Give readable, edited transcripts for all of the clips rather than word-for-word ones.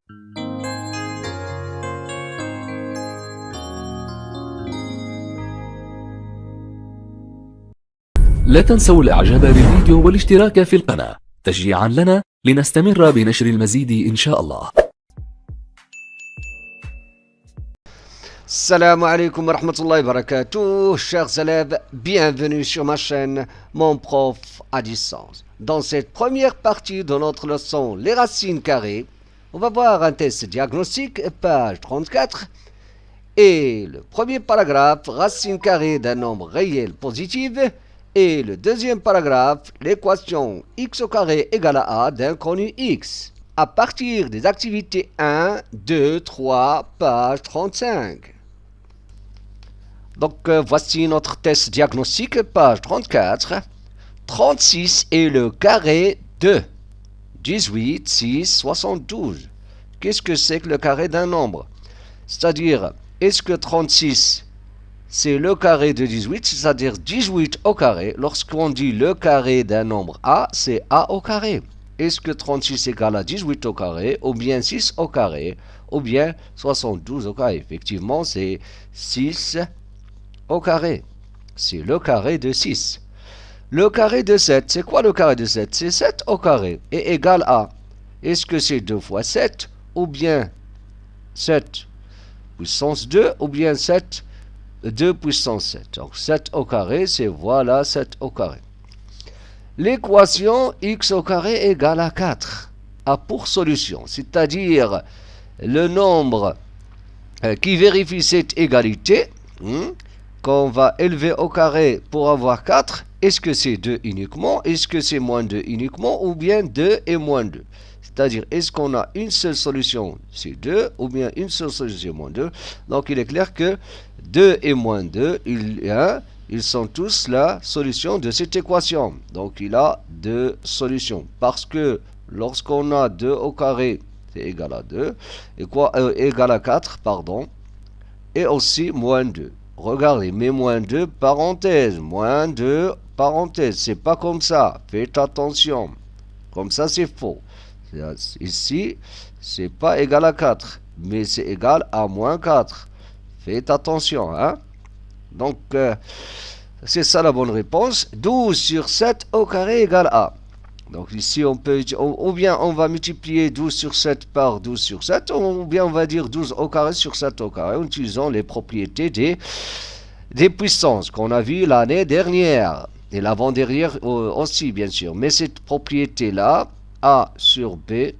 لا تنسوا الإعجاب بالفيديو والاشتراك في القناة تشجيعا لنا لنستمر بنشر المزيد إن شاء الله. Salam alaikum wa rahmatullahi wa barakatuh, chers élèves, bienvenue sur ma chaîne Mon Prof à distance. Dans cette première partie de notre leçon Les racines carrées, on va voir un test diagnostique, page 34, et le premier paragraphe, racine carrée d'un nombre réel positif, et le deuxième paragraphe, l'équation x au carré égale à a d'inconnu x, à partir des activités 1, 2, 3, page 35. Donc voici notre test diagnostique, page 34. 36 est le carré de 18, 6, 72. Qu'est-ce que c'est que le carré d'un nombre? C'est-à-dire, est-ce que 36 c'est le carré de 18, c'est-à-dire 18 au carré? Lorsqu'on dit le carré d'un nombre a, c'est a au carré. Est-ce que 36 égale à 18 au carré, ou bien 6 au carré, ou bien 72 au carré? Effectivement, c'est 6 au carré. C'est le carré de 6. Le carré de 7, c'est quoi le carré de 7? C'est 7 au carré et égal à, est-ce que c'est 2 fois 7, ou bien 7 puissance 2, ou bien 7 2 puissance 7. Donc 7 au carré, c'est voilà 7 au carré. L'équation x au carré égale à 4 a pour solution, c'est-à-dire le nombre qui vérifie cette égalité, qu'on va élever au carré pour avoir 4, est-ce que c'est 2 uniquement, est-ce que c'est moins 2 uniquement, ou bien 2 et moins 2? C'est-à-dire, est-ce qu'on a une seule solution, c'est 2, ou bien une seule solution, moins 2? Donc, il est clair que 2 et moins 2, ils sont tous la solution de cette équation. Donc, il a deux solutions. Parce que lorsqu'on a 2 au carré, c'est égal à 2, et quoi, égal à 4, pardon, et aussi moins 2. Regardez, mais moins 2, parenthèse, moins 2, parenthèse, c'est pas comme ça, faites attention. Comme ça, c'est faux. Ici, c'est pas égal à 4, mais c'est égal à moins 4. Faites attention, hein. Donc, c'est ça la bonne réponse. 12 sur 7 au carré égale à. Donc ici, on peut, ou bien on va multiplier 12 sur 7 par 12 sur 7, ou bien on va dire 12 au carré sur 7 au carré, en utilisant les propriétés des puissances qu'on a vu l'année dernière, et l'avant-dernière aussi, bien sûr. Mais cette propriété-là, a sur b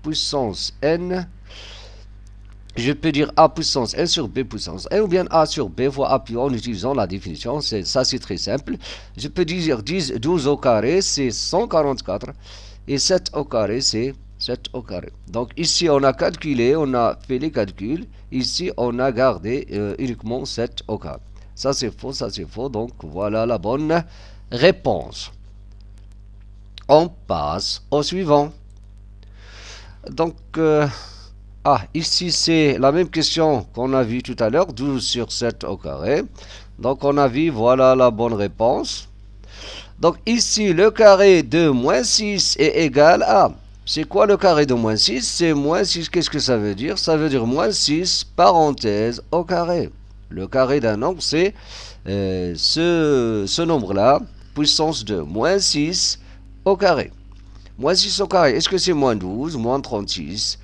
puissance n, je peux dire a puissance n sur b puissance n, ou bien a sur b fois a en utilisant la définition. Ça c'est très simple. Je peux dire 12 au carré c'est 144 et 7 au carré c'est 7 au carré. Donc ici on a calculé, on a fait les calculs, ici on a gardé uniquement 7 au carré. Ça c'est faux, ça c'est faux, donc voilà la bonne réponse. On passe au suivant. Donc, ici c'est la même question qu'on a vue tout à l'heure, 12 sur 7 au carré. Donc on a vu, voilà la bonne réponse. Donc ici, le carré de moins 6 est égal à... C'est quoi le carré de moins 6? C'est moins 6, qu'est-ce que ça veut dire? Ça veut dire moins 6, parenthèse, au carré. Le carré d'un nombre, c'est ce nombre-là, puissance de moins 6 au carré. Moins 6 au carré, est-ce que c'est moins 12, moins 36?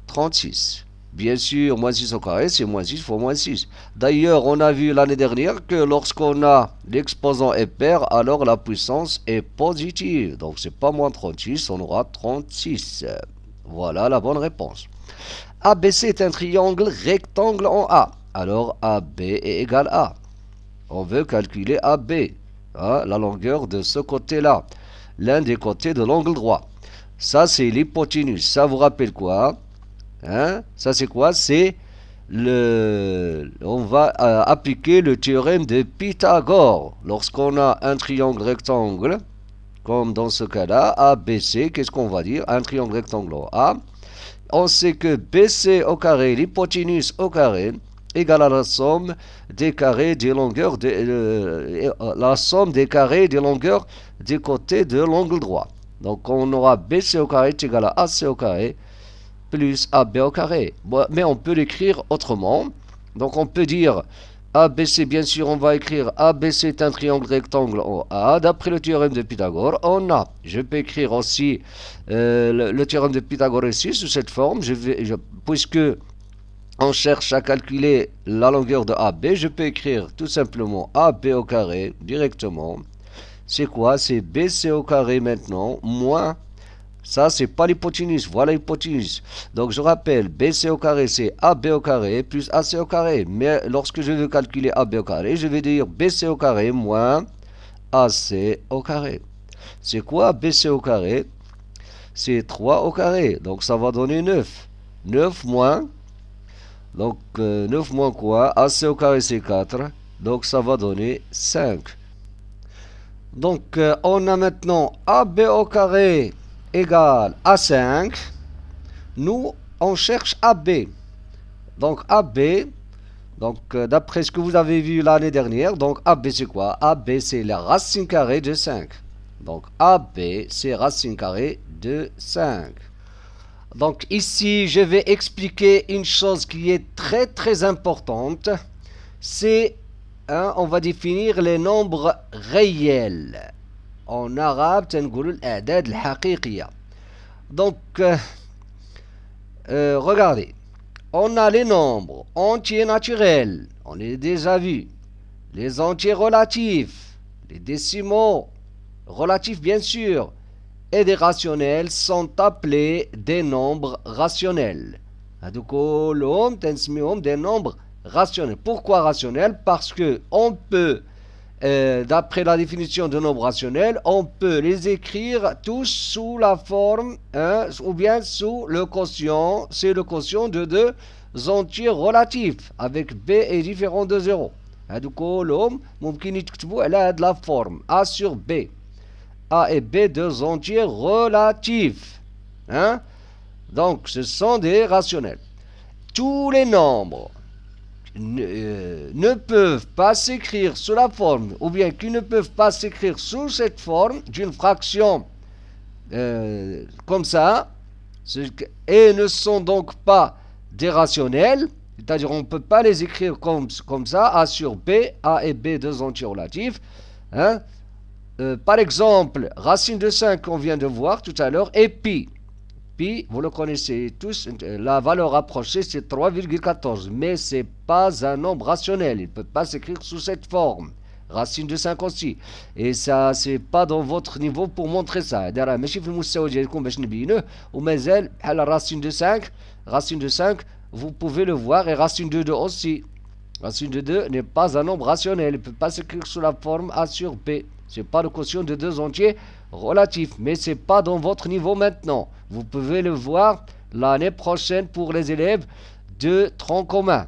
36. Bien sûr, moins 6 au carré, c'est moins 6 fois moins 6. D'ailleurs, on a vu l'année dernière que lorsqu'on a l'exposant est pair, alors la puissance est positive. Donc, c'est pas moins 36, on aura 36. Voilà la bonne réponse. ABC est un triangle rectangle en A. Alors, AB est égal à. On veut calculer AB, la longueur de ce côté-là. L'un des côtés de l'angle droit. Ça, c'est l'hypoténuse. Ça vous rappelle quoi? Ça, c'est quoi? C'est on va appliquer le théorème de Pythagore. Lorsqu'on a un triangle rectangle, comme dans ce cas-là, ABC, qu'est-ce qu'on va dire? Un triangle rectangle en A. On sait que BC au carré, l'hypoténuse au carré, égale à la somme des carrés des longueurs la somme des carrés des longueurs des côtés de l'angle droit. Donc on aura BC au carré est égal à AC au carré plus AB au carré. Bon, mais on peut l'écrire autrement. Donc on peut dire ABC, bien sûr, on va écrire ABC est un triangle rectangle en A. D'après le théorème de Pythagore, on a. Je peux écrire aussi le théorème de Pythagore ici sous cette forme. Puisque on cherche à calculer la longueur de AB, je peux écrire tout simplement AB au carré directement. C'est quoi? C'est BC au carré maintenant, moins, ça c'est pas l'hypoténuse, voilà l'hypoténuse. Donc je rappelle, BC au carré c'est AB au carré plus AC au carré. Mais lorsque je veux calculer AB au carré, je vais dire BC au carré moins AC au carré. C'est quoi BC au carré? C'est 3 au carré, donc ça va donner 9. 9 moins, donc 9 moins quoi? AC au carré c'est 4, donc ça va donner 5. Donc, on a maintenant AB au carré égale à 5. Nous, on cherche AB. Donc, AB, donc d'après ce que vous avez vu l'année dernière, donc AB c'est quoi? AB c'est la racine carrée de 5. Donc, AB c'est racine carrée de 5. Donc, ici, je vais expliquer une chose qui est très très importante. C'est on va définir les nombres réels. En arabe, تنقولوا الأعداد الحقيقية. Donc, regardez. On a les nombres entiers naturels. On les a déjà vus. Les entiers relatifs. Les décimaux relatifs, bien sûr. Et des rationnels sont appelés des nombres rationnels. هذو كلهم تنسميهم des nombres rationnel. Pourquoi rationnel? Parce que on peut, d'après la définition de nombre rationnel, on peut les écrire tous sous la forme, ou bien sous le quotient, c'est le quotient de deux entiers relatifs, avec B est différent de 0. هادو كلهم ممكن يتكتبوا على هاد la forme A sur B. A et B, deux entiers relatifs. Donc, ce sont des rationnels. Tous les nombres ne peuvent pas s'écrire sous la forme, ou bien qui ne peuvent pas s'écrire sous cette forme d'une fraction comme ça, et ne sont donc pas des rationnels, c'est-à-dire on ne peut pas les écrire comme ça, A sur B, A et B, deux entiers relatifs. Par exemple, racine de 5 qu'on vient de voir tout à l'heure, et pi. Pi, vous le connaissez tous, la valeur approchée c'est 3,14, mais ce n'est pas un nombre rationnel, il ne peut pas s'écrire sous cette forme. Racine de 5 aussi. Et ça, c'est pas dans votre niveau pour montrer ça. ماشي في المستوى ديالكم باش نبينوه ومازال بحال racine de 5, vous pouvez le voir, et racine de 2 aussi. Racine de 2 n'est pas un nombre rationnel, il ne peut pas s'écrire sous la forme A sur B. Ce n'est pas le quotient de deux entiers relatifs, mais ce n'est pas dans votre niveau maintenant. Vous pouvez le voir l'année prochaine pour les élèves de tronc commun,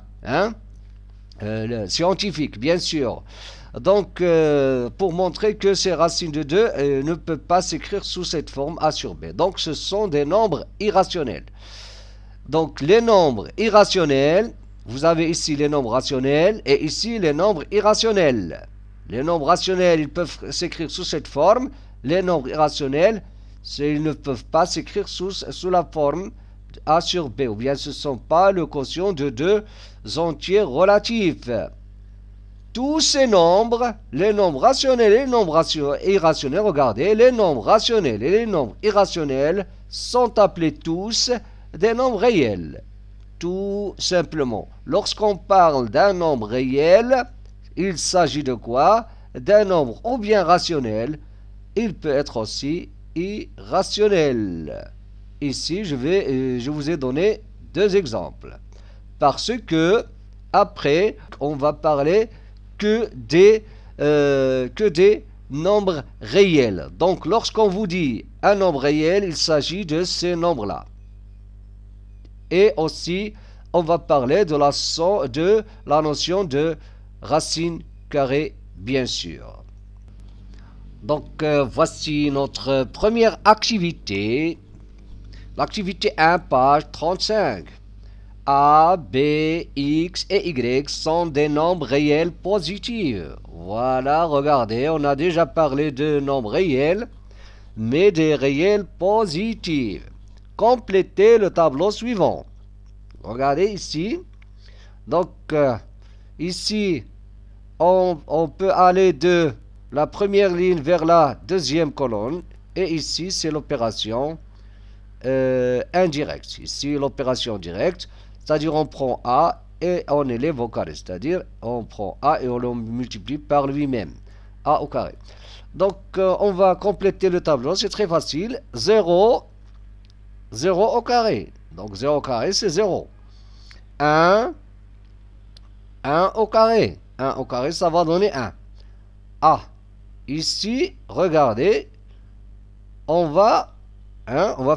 scientifique, bien sûr. Donc, pour montrer que ces racines de 2 ne peuvent pas s'écrire sous cette forme A sur B. Donc, ce sont des nombres irrationnels. Donc, les nombres irrationnels, vous avez ici les nombres rationnels et ici les nombres irrationnels. Les nombres rationnels, ils peuvent s'écrire sous cette forme. Les nombres irrationnels, ils ne peuvent pas s'écrire sous la forme A sur B. Ou bien ce ne sont pas le quotient de deux entiers relatifs. Tous ces nombres, les nombres rationnels et les nombres irrationnels, regardez, les nombres rationnels et les nombres irrationnels sont appelés tous des nombres réels. Tout simplement. Lorsqu'on parle d'un nombre réel, il s'agit de quoi? D'un nombre ou bien rationnel, il peut être aussi irrationnel. Ici, je vous ai donné deux exemples. Parce que, après, on va parler que des nombres réels. Donc, lorsqu'on vous dit un nombre réel, il s'agit de ces nombres-là. Et aussi, on va parler de la notion de racine carrée, bien sûr. Donc, voici notre première activité. L'activité 1, page 35. A, B, X et Y sont des nombres réels positifs. Voilà, regardez, on a déjà parlé de nombres réels, mais des réels positifs. compléter le tableau suivant. Regardez ici. Donc, ici, on peut aller de la première ligne vers la deuxième colonne. Et ici, c'est l'opération indirecte. Ici, l'opération directe, c'est-à-dire on prend A et on élève au carré. C'est-à-dire, on prend A et on le multiplie par lui-même. A au carré. Donc, on va compléter le tableau. C'est très facile. 0, 0 au carré. Donc, 0 au carré, c'est 0. 1, 1 au carré. 1 au carré, ça va donner 1. A. Ici, regardez, on va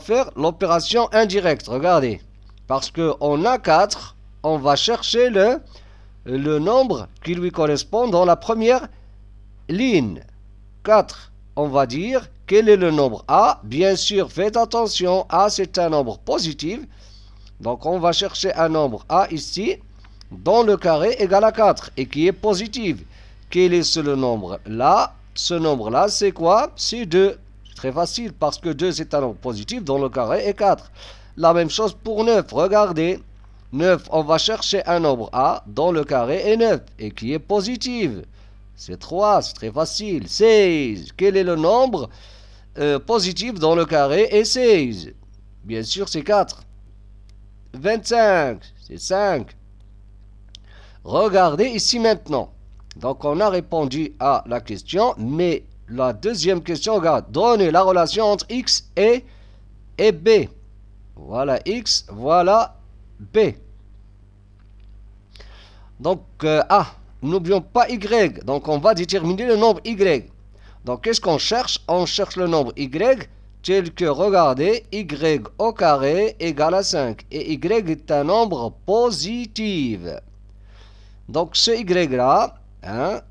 faire l'opération indirecte. Regardez. Parce qu'on a 4, on va chercher le nombre qui lui correspond dans la première ligne. 4. On va dire quel est le nombre A. Bien sûr, faites attention, A c'est un nombre positif. Donc on va chercher un nombre A ici, dans le carré égal à 4, et qui est positif. Quel est ce nombre là? Ce nombre là, c'est quoi? C'est 2. Très facile, parce que 2 c'est un nombre positif, dans le carré est 4. La même chose pour 9, regardez. 9, on va chercher un nombre A, dans le carré est 9, et qui est positif. C'est 3, c'est très facile. 16, quel est le nombre positif dans le carré est 16? Bien sûr, c'est 4. 25, c'est 5. Regardez ici maintenant. Donc, on a répondu à la question, mais la deuxième question, regarde, donnez la relation entre X et B. Voilà X, voilà B. Donc, A, n'oublions pas Y. Donc, on va déterminer le nombre Y. Donc, qu'est-ce qu'on cherche? On cherche le nombre Y, tel que, regardez, Y au carré égale à 5. Et Y est un nombre positif. Donc, ce Y-là,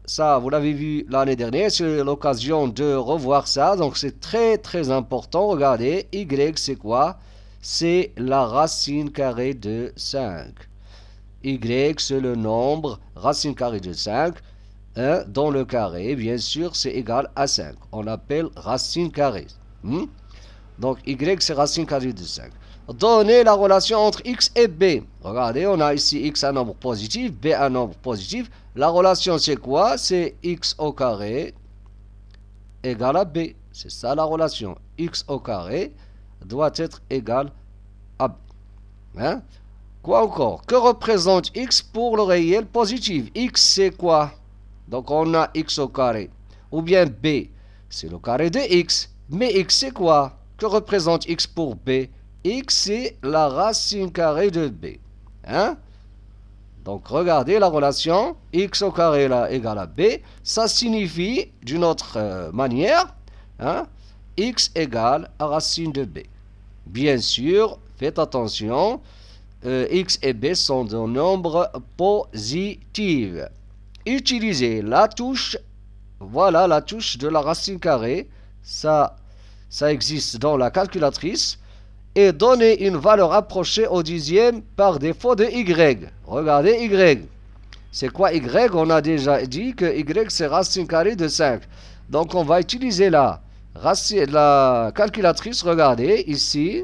ça, vous l'avez vu l'année dernière, c'est l'occasion de revoir ça. Donc, c'est très, très important. Regardez, Y, c'est quoi? C'est la racine carrée de 5. Y, c'est le nombre racine carrée de 5. Dans le carré, bien sûr, c'est égal à 5. On l'appelle racine carrée. Donc, Y, c'est racine carrée de 5. Donnez la relation entre X et B. Regardez, on a ici X un nombre positif, B un nombre positif. La relation, c'est quoi? C'est X au carré égale à B. C'est ça la relation. X au carré doit être égal à B. Quoi encore? Que représente X pour le réel positif? X, c'est quoi? Donc, on a X au carré. Ou bien B, c'est le carré de X. Mais X, c'est quoi? Que représente X pour B? X, c'est la racine carrée de B. Donc, regardez la relation. X au carré là, égale à B. Ça signifie, d'une autre manière, X égale à racine de B. Bien sûr, faites attention, X et B sont des nombres positifs. Utilisez la touche, voilà la touche de la racine carrée. Ça existe dans la calculatrice. Et donner une valeur approchée au dixième par défaut de Y. Regardez Y. C'est quoi Y? On a déjà dit que Y c'est racine carrée de 5. Donc on va utiliser la calculatrice. Regardez ici.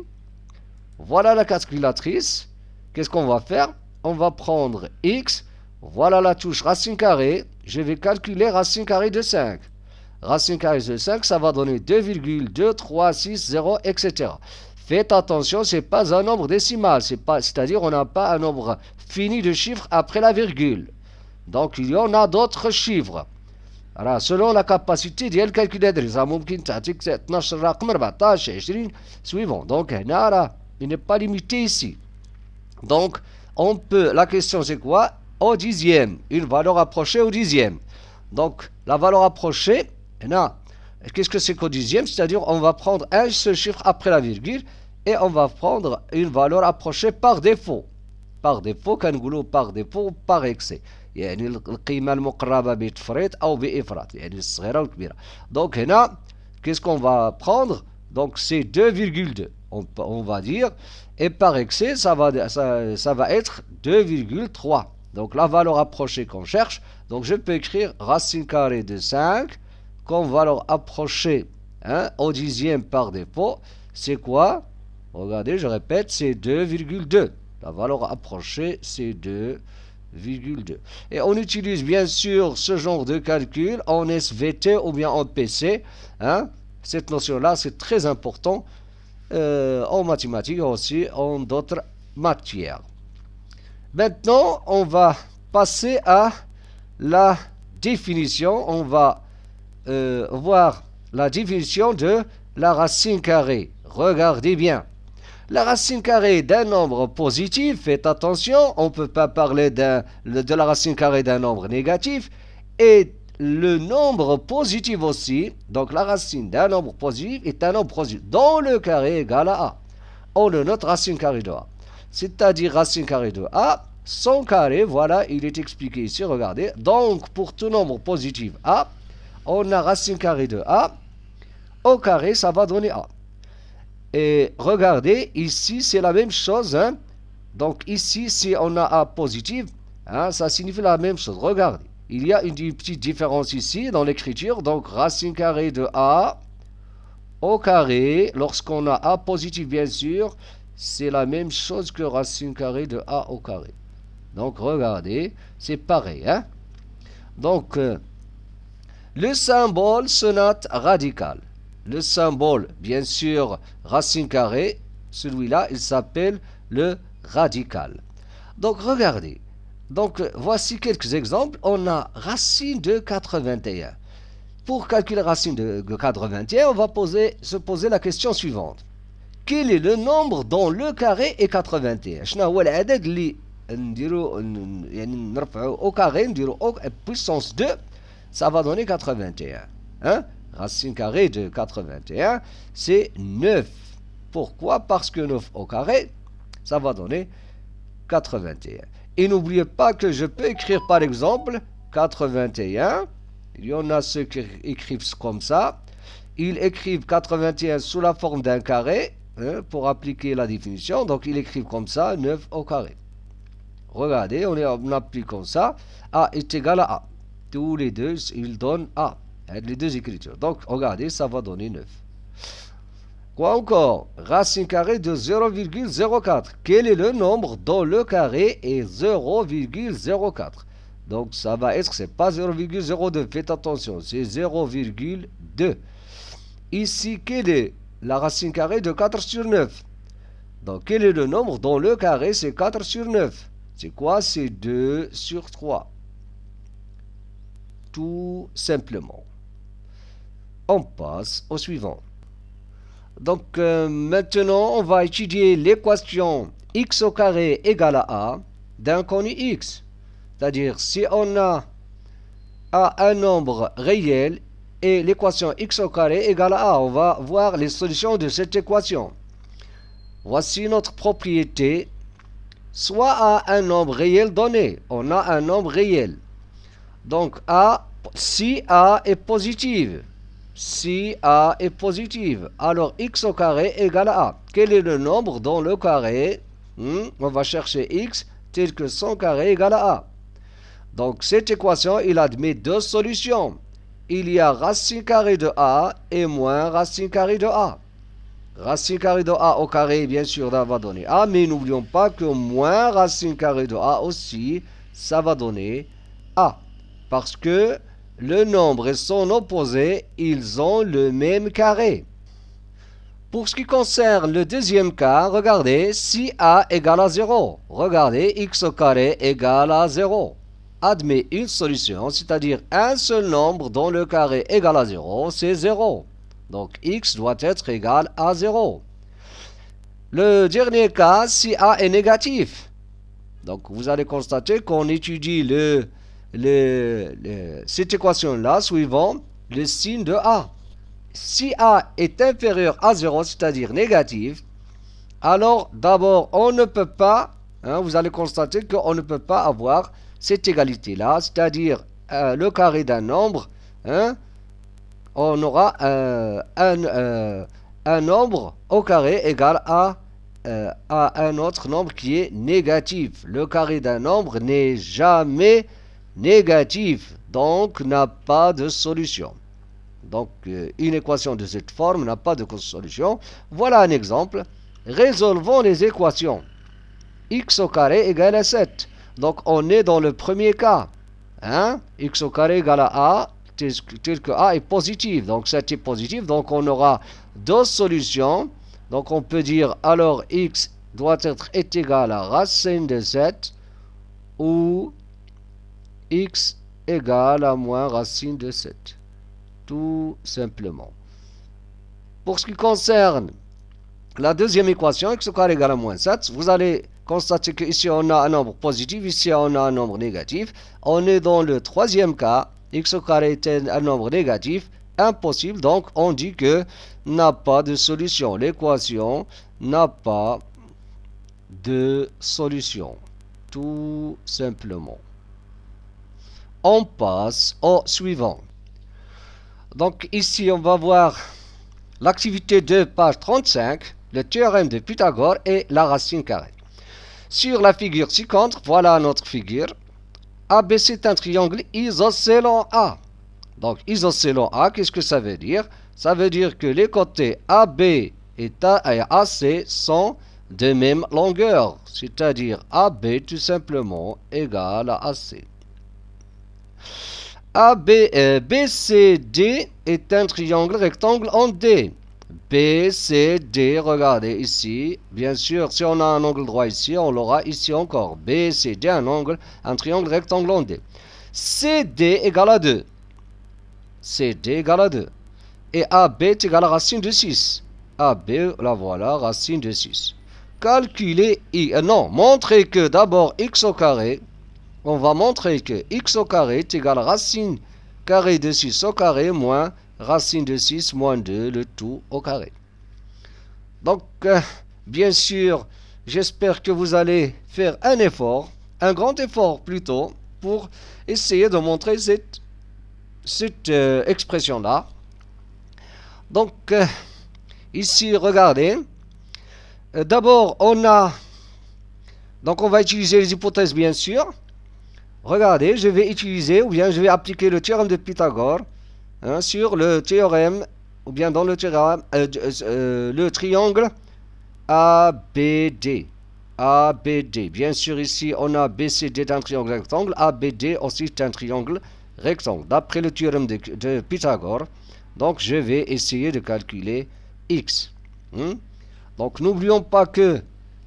Voilà la calculatrice. Qu'est-ce qu'on va faire? On va prendre X. Voilà la touche racine carrée. Je vais calculer racine carrée de 5. Racine carrée de 5, ça va donner 2,2360, etc. Faites attention, ce n'est pas un nombre décimal, c'est-à-dire on n'a pas un nombre fini de chiffres après la virgule. Donc il y en a d'autres chiffres. Alors, selon la capacité de calculatrice, suivant. Donc il n'est pas limité ici. Donc la question c'est quoi? Au dixième, une valeur approchée au dixième. Donc la valeur approchée, qu'est-ce que c'est qu'au dixième? C'est-à-dire on va prendre un seul chiffre après la virgule et on va prendre une valeur approchée par défaut. Par défaut, كنقولوا par défaut par excès. يعني القيمة المقربة بتفريط أو بإفراط. يعني الصغيرة والكبيرة. Donc هنا, qu'est-ce qu'on va prendre? Donc c'est 2,2. On va dire. Et par excès, ça va être 2,3. Donc la valeur approchée qu'on cherche. Donc je peux écrire racine carrée de 5 comme valeur approchée au dixième par défaut. C'est quoi? Regardez, je répète, c'est 2,2. La valeur approchée, c'est 2,2. Et on utilise bien sûr ce genre de calcul en SVT ou bien en PC. Hein. Cette notion-là, c'est très important en mathématiques et aussi en d'autres matières. Maintenant, on va passer à la définition. On va voir la définition de la racine carrée. Regardez bien. La racine carrée d'un nombre positif, faites attention, on ne peut pas parler de la racine carrée d'un nombre négatif, et le nombre positif aussi, donc la racine d'un nombre positif est un nombre positif dont le carré est égal à A. On le note racine carrée de A. C'est-à-dire racine carrée de A, son carré, voilà, il est expliqué ici, regardez. Donc, pour tout nombre positif A, on a racine carrée de A, au carré, ça va donner A. Et regardez, ici, c'est la même chose. Hein? Donc, ici, si on a A positif, hein, ça signifie la même chose. Regardez, il y a une petite différence ici dans l'écriture. Donc, racine carrée de A au carré, lorsqu'on a A positif, bien sûr, c'est la même chose que racine carrée de A au carré. Donc, regardez, c'est pareil. Hein? Donc, le symbole se note radical. Le symbole, bien sûr, racine carrée, celui-là, il s'appelle le radical. Donc, regardez. Donc, voici quelques exemples. On a racine de 81. Pour calculer racine de 81, on va se poser la question suivante. Quel est le nombre dont le carré est 81 شنو هو العدد اللي نديرو يعني نرفعو au carré نديرو puissance 2 ça va donner 81 hein? Racine carrée de 81 c'est 9. Pourquoi? Parce que 9 au carré ça va donner 81. Et n'oubliez pas que je peux écrire par exemple 81. Il y en a ceux qui écrivent comme ça. Ils écrivent 81 sous la forme d'un carré hein, pour appliquer la définition. Donc ils écrivent comme ça 9 au carré. Regardez, on applique comme ça. A est égal à A. Tous les deux, ils donnent A. Les deux écritures. Donc regardez, ça va donner 9. Quoi encore? Racine carrée de 0,04. Quel est le nombre dont le carré est 0,04? Donc ça va être, c'est pas 0,02, faites attention, c'est 0,2. Ici, quelle est la racine carrée de 4 sur 9? Donc quel est le nombre dont le carré c'est 4 sur 9? C'est quoi? C'est 2 sur 3. Tout simplement. On passe au suivant. Donc maintenant, on va étudier l'équation x au carré égale à a d'un connu x. C'est-à-dire, si on a un nombre réel et l'équation x au carré égale à a, on va voir les solutions de cette équation. Voici notre propriété. Soit à un nombre réel donné, on a un nombre réel. Donc, si a est positive, si a est positive, alors x au carré égale à a. Quel est le nombre dans le carré? On va chercher x tel que son carré égale à a. Donc, cette équation, il admet deux solutions. Il y a racine carrée de a et moins racine carrée de a. Racine carrée de a au carré, bien sûr, ça va donner a, mais n'oublions pas que moins racine carrée de a aussi, ça va donner a. Parce que le nombre et son opposé, ils ont le même carré. Pour ce qui concerne le deuxième cas, regardez, si a égale à 0, regardez, x au carré égale à 0. Admet une solution, c'est-à-dire un seul nombre dont le carré égale à 0, c'est 0. Donc x doit être égal à 0. Le dernier cas, si a est négatif. Donc vous allez constater qu'on étudie cette équation-là suivant le signe de a. Si a est inférieur à 0, c'est-à-dire négatif, alors d'abord on ne peut pas, vous allez constater qu'on ne peut pas avoir cette égalité-là, c'est-à-dire le carré d'un nombre, on aura un nombre au carré égal à un autre nombre qui est négatif. Le carré d'un nombre n'est jamais négatif, donc n'a pas de solution. Donc une équation de cette forme n'a pas de solution. Voilà un exemple. résolvons les équations. X au carré égale à 7. Donc on est dans le premier cas. Hein? X au carré égale à A, tel que A est positif. Donc 7 est positif. Donc on aura deux solutions. Donc on peut dire alors X doit être égal à racine de 7 ou X égale à moins racine de 7. Tout simplement. Pour ce qui concerne la deuxième équation, x au carré égale à moins 7, vous allez constater qu'ici on a un nombre positif, ici on a un nombre négatif. On est dans le troisième cas, x au carré est un nombre négatif, impossible, donc on dit que n'a pas de solution. L'équation n'a pas de solution, tout simplement. On passe au suivant. Donc ici on va voir l'activité de page 35, le théorème de Pythagore et la racine carrée. Sur la figure ci-contre, voilà notre figure. ABC est un triangle isocèle en A. Donc isocèle en A, qu'est-ce que ça veut dire? Ça veut dire que les côtés AB et AC sont de même longueur, c'est-à-dire AB tout simplement égale à AC. BCD est un triangle rectangle en D. BCD, regardez ici, bien sûr, si on a un angle droit ici, on l'aura ici encore. BCD, un triangle rectangle en D. CD égale à 2. CD égale à 2. Et AB est égal à racine de 6. AB, la voilà, racine de 6. Calculer montrer que d'abord x au carré, on va montrer que x au carré est égal à racine carré de 6 au carré moins racine de 6 moins 2, le tout au carré. Donc, bien sûr, j'espère que vous allez faire un effort, un grand effort plutôt, pour essayer de montrer cette expression-là. Donc, ici, regardez. D'abord, on va utiliser les hypothèses, bien sûr. Regardez, je vais utiliser, ou bien je vais appliquer le théorème de Pythagore sur le théorème, ou bien dans le théorème, le triangle ABD. ABD. Bien sûr, ici, on a BCD d'un triangle rectangle, ABD aussi est un triangle rectangle. D'après le théorème de Pythagore, donc je vais essayer de calculer x. Donc, n'oublions pas que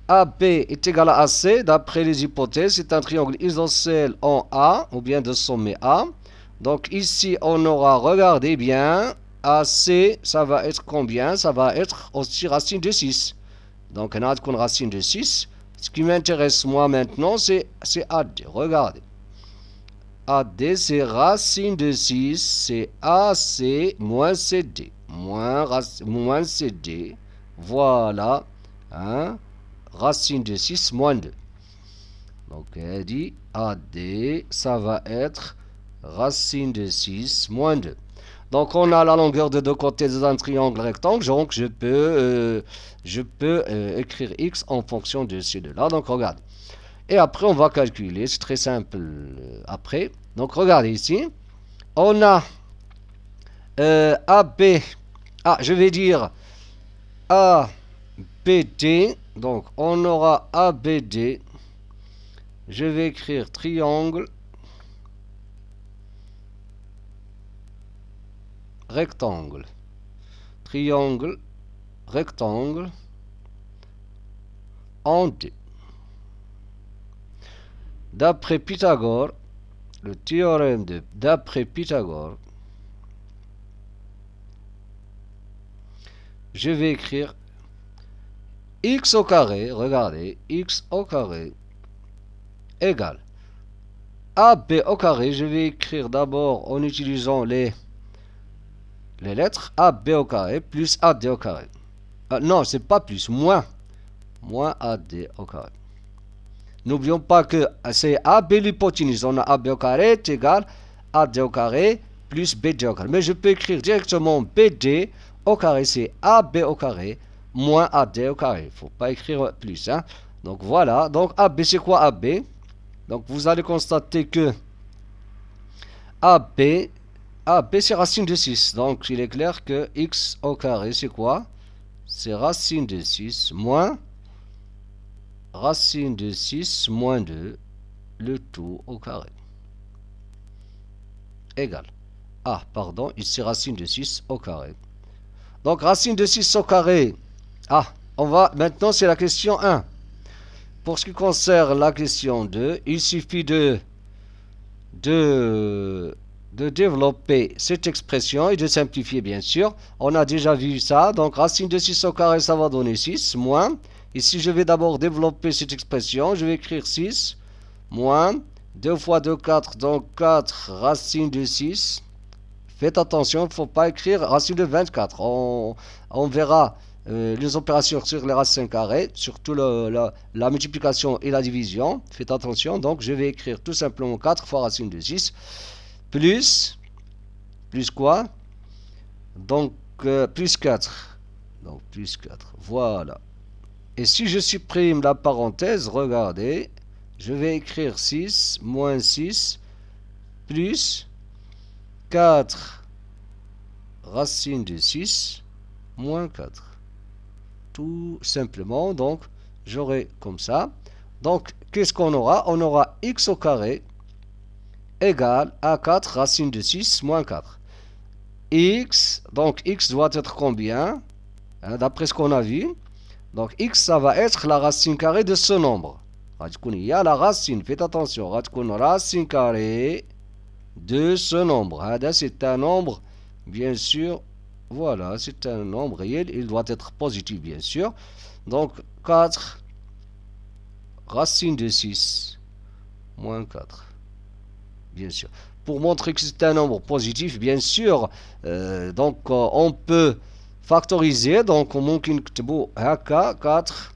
AB est égal à AC, d'après les hypothèses, c'est un triangle isocèle en A, ou bien de sommet A. Donc ici, on aura, regardez bien, AC, ça va être combien? Ça va être aussi racine de 6. Donc on a une racine de 6. Ce qui m'intéresse moi maintenant, c'est AD. Regardez. AD, c'est racine de 6, c'est AC moins CD. Moins CD. Voilà. Racine de 6 moins 2. Donc, elle dit AD, ça va être racine de 6 moins 2. Donc, on a la longueur de deux côtés d'un triangle rectangle. Donc, je peux écrire x en fonction de ces deux-là. Donc, regardez. Et après, on va calculer. C'est très simple après. Donc, regardez ici. On a AB. Je vais dire ABD. Donc, on aura ABD. Je vais écrire triangle rectangle. Triangle rectangle en D. D'après Pythagore, le théorème d'après Pythagore, je vais écrire x au carré, regardez, x au carré égale AB au carré. Je vais écrire d'abord en utilisant les lettres AB au carré plus AD au carré. Non, c'est pas plus, moins AD au carré. N'oublions pas que c'est AB l'hypoténuse. On a AB au carré est égal à AD au carré plus BD au carré. Mais je peux écrire directement BD au carré, c'est AB au carré moins AD au carré. Il ne faut pas écrire plus. Donc voilà. Donc AB, c'est quoi AB? Donc vous allez constater que AB c'est racine de 6. Donc il est clair que x au carré, c'est quoi? c'est racine de 6 moins racine de 6 moins 2, le tout au carré. Égal. Ah, pardon, ici racine de 6 au carré. Donc racine de 6 au carré. Ah, maintenant c'est la question 1. Pour ce qui concerne la question 2, il suffit de développer cette expression et de simplifier bien sûr. On a déjà vu ça. Donc racine de 6 au carré, ça va donner 6 moins. Ici je vais d'abord développer cette expression. Je vais écrire 6 moins 2 fois 2, 4. Donc 4 racine de 6. Faites attention, il ne faut pas écrire racine de 24. On verra les opérations sur les racines carrées, surtout la multiplication et la division. Faites attention, donc je vais écrire tout simplement 4 fois racine de 6, plus quoi? Donc plus 4. Donc plus 4, voilà. Et si je supprime la parenthèse, regardez, je vais écrire 6 moins 6 plus 4 racine de 6 moins 4. Tout simplement, donc j'aurai comme ça. Donc qu'est-ce qu'on aura? On aura x au carré égale à 4 racine de 6 moins 4. X, donc x doit être combien? D'après ce qu'on a vu. Donc x, ça va être la racine carrée de ce nombre. Il y a la racine, faites attention, racine carrée de ce nombre. C'est un nombre, bien sûr, voilà, c'est un nombre réel, il doit être positif, bien sûr. Donc 4 racine de 6 moins 4, bien sûr. Pour montrer que c'est un nombre positif, bien sûr, on peut factoriser. Donc ممكن نكتبوا هكا 4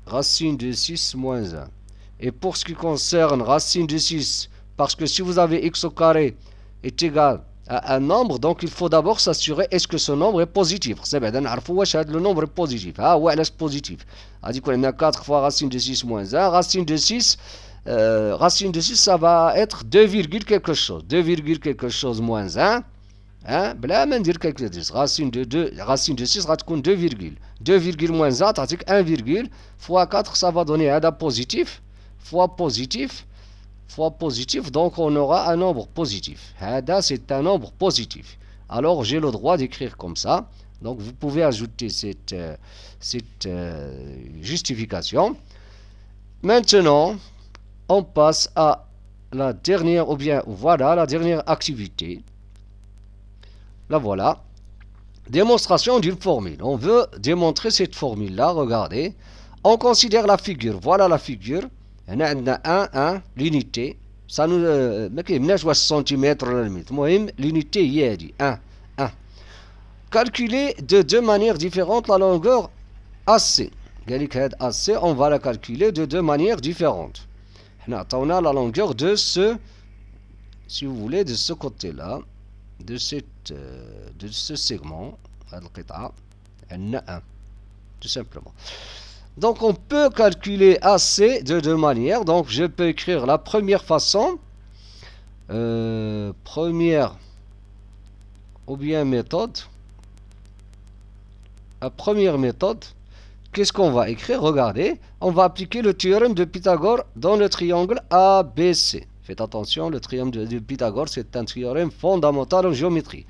racine de 6 moins 1. Et pour ce qui concerne racine de 6, parce que si vous avez x au carré est égal à un nombre, donc il faut d'abord s'assurer est-ce que ce nombre est positif. C'est bien, le nombre est positif. Ah ouais, c'est positif. On a 4 fois racine de 6 moins 1. Racine de 6, ça va être 2, quelque chose. 2, quelque chose moins 1. بلا ما ندير calculatrice. Racine de 6 غتكون 2 virgule. 2 moins 1 تعطيك 1 virgule fois 4, ça va donner هذا positif fois positif, donc on aura un nombre positif. هذا c'est un nombre positif. Alors j'ai le droit d'écrire comme ça. Donc vous pouvez ajouter cette justification. Maintenant, on passe à la dernière, ou bien voilà la dernière activité. La voilà. Démonstration d'une formule. On veut démontrer cette formule-là. Regardez. On considère la figure. Voilà la figure. On a 1, l'unité. Ça nous... ما كيهمناش واش centimètre ولا limite. المهم l'unité هي هذه 1. Calculer de deux manières différentes la longueur AC. قال لك هاد AC, on va la calculer de deux manières différentes. حنا عطاونا la longueur de ce, si vous voulez, de ce côté-là, de ce segment, tout simplement. Donc on peut calculer AC de deux manières. Donc je peux écrire la première façon, première ou bien méthode. La première méthode, qu'est-ce qu'on va écrire? Regardez, on va appliquer le théorème de Pythagore dans le triangle ABC. Faites attention, le théorème de Pythagore, c'est un théorème fondamental en géométrie.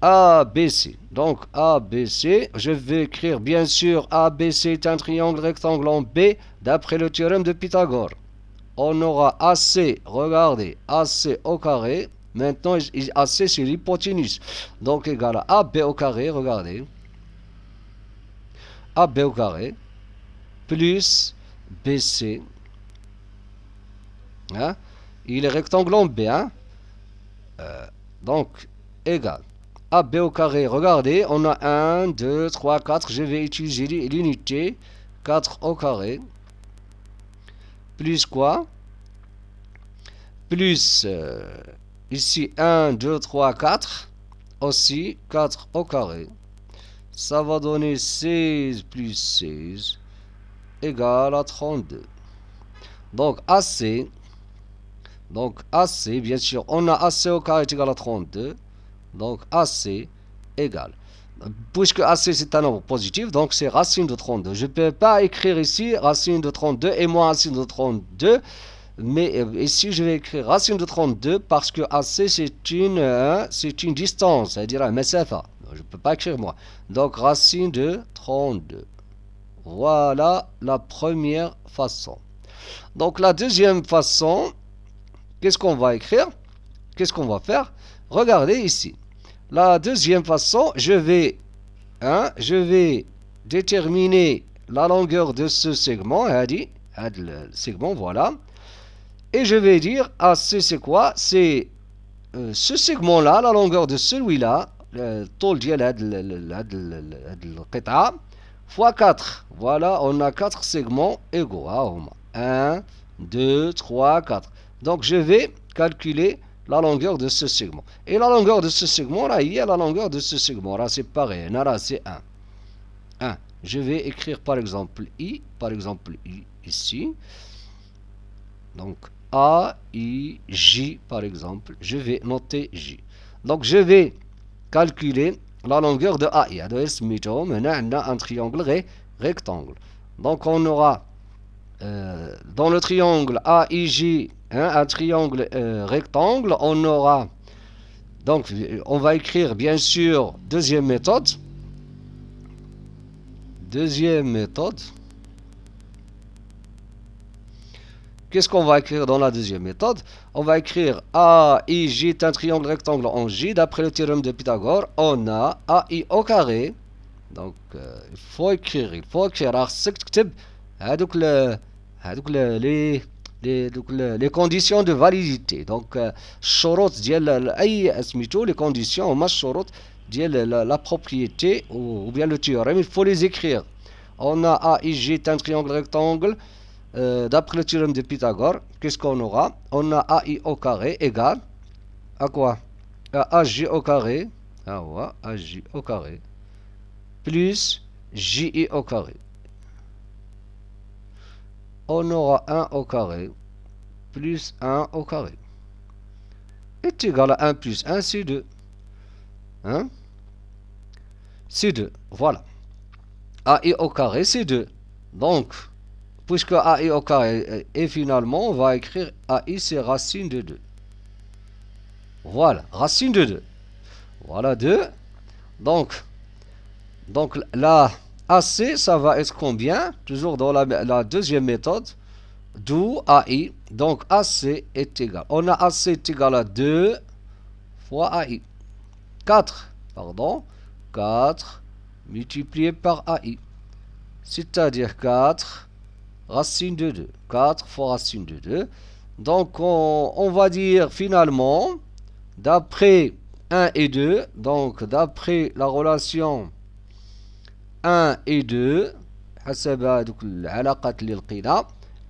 ABC. Donc ABC, je vais écrire bien sûr ABC est un triangle rectangle en B d'après le théorème de Pythagore. On aura AC, regardez, AC au carré. Maintenant, AC c'est l'hypoténuse. Donc égal à AB au carré, regardez. AB au carré plus BC. Il est rectangle en B. Donc égal. AB au carré, regardez, on a 1, 2, 3, 4, je vais utiliser l'unité, 4 au carré, plus quoi? Plus, ici 1, 2, 3, 4, aussi 4 au carré, ça va donner 16 plus 16, égale à 32. Donc AC, bien sûr, on a AC au carré est égal à 32. Donc AC égale. puisque AC c'est un nombre positif, donc c'est racine de 32. Je ne peux pas écrire ici racine de 32 et moins racine de 32, mais ici je vais écrire racine de 32 parce que AC c'est une distance, c'est-à-dire un masafa. Je ne peux pas écrire moi. Donc racine de 32. Voilà la première façon. Donc la deuxième façon, qu'est-ce qu'on va écrire? Qu'est-ce qu'on va faire? Regardez ici. La deuxième façon, je vais déterminer la longueur de ce segment, le segment, voilà. Et je vais dire, c'est quoi? C'est ce segment-là, la longueur de celui-là, طول ديال هاد القطعة fois 4. Voilà, on a 4 segments égaux. 1, 2, 3, 4. Donc je vais calculer la longueur de ce segment. Et la longueur de ce segment, là, il y a la longueur de ce segment. Là, c'est pareil. Là, c'est 1. 1. Je vais écrire par exemple I, ici. Donc A, I, J, par exemple. Je vais noter J. Donc je vais calculer la longueur de AI. On a un triangle rectangle. Donc on aura dans le triangle AIJ un triangle rectangle. On aura donc on va écrire bien sûr deuxième méthode. Qu'est-ce qu'on va écrire dans la deuxième méthode? On va écrire AIJ est un triangle rectangle en J. D'après le théorème de Pythagore, on a AI au carré. Donc, il faut écrire. Les conditions de validité. Donc, les conditions, la propriété ou bien le théorème, il faut les écrire. On a AIJ est un triangle rectangle. D'après le théorème de Pythagore, qu'est-ce qu'on aura? On a AI au carré égale à quoi? À AJ au carré. AJ au carré. Plus JI au carré. On aura 1 au carré. Plus 1 au carré. Est égal à 1 plus 1, c'est 2. C'est 2. Voilà. AI au carré, c'est 2. Donc, puisque AI au carré et finalement, on va écrire AI, c'est racine de 2. Voilà, racine de 2. Voilà 2. Donc la AC, ça va être combien? Toujours dans la deuxième méthode. D'où AI. Donc AC est égal. On a AC est égal à 2 fois AI. 4, pardon. 4 multiplié par AI. C'est-à-dire 4 racine de 2. 4 fois racine de 2. Donc, on va dire finalement, d'après 1 et 2, donc d'après la relation 1 et 2,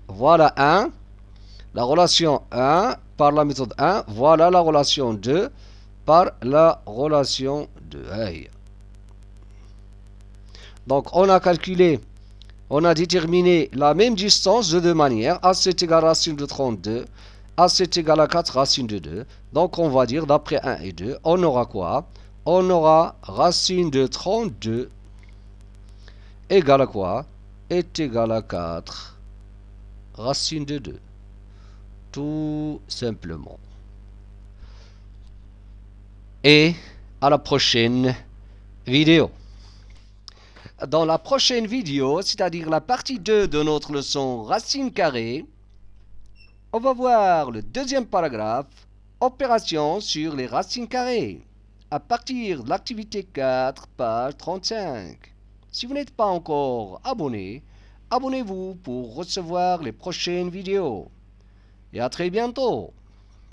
voilà 1, la relation 1 par la méthode 1, voilà la relation 2 par la relation 2. Donc, on a calculé. On a déterminé la même distance de deux manières. AC est égal à racine de 32. AC est égal à 4 racine de 2. Donc on va dire d'après 1 et 2, on aura quoi? On aura racine de 32 égale à quoi? Est égal à 4 racine de 2. Tout simplement. Et à la prochaine vidéo. Dans la prochaine vidéo, c'est-à-dire la partie 2 de notre leçon racine carrée, on va voir le deuxième paragraphe, opération sur les racines carrées, à partir de l'activité 4, page 35. Si vous n'êtes pas encore abonné, abonnez-vous pour recevoir les prochaines vidéos. Et à très bientôt.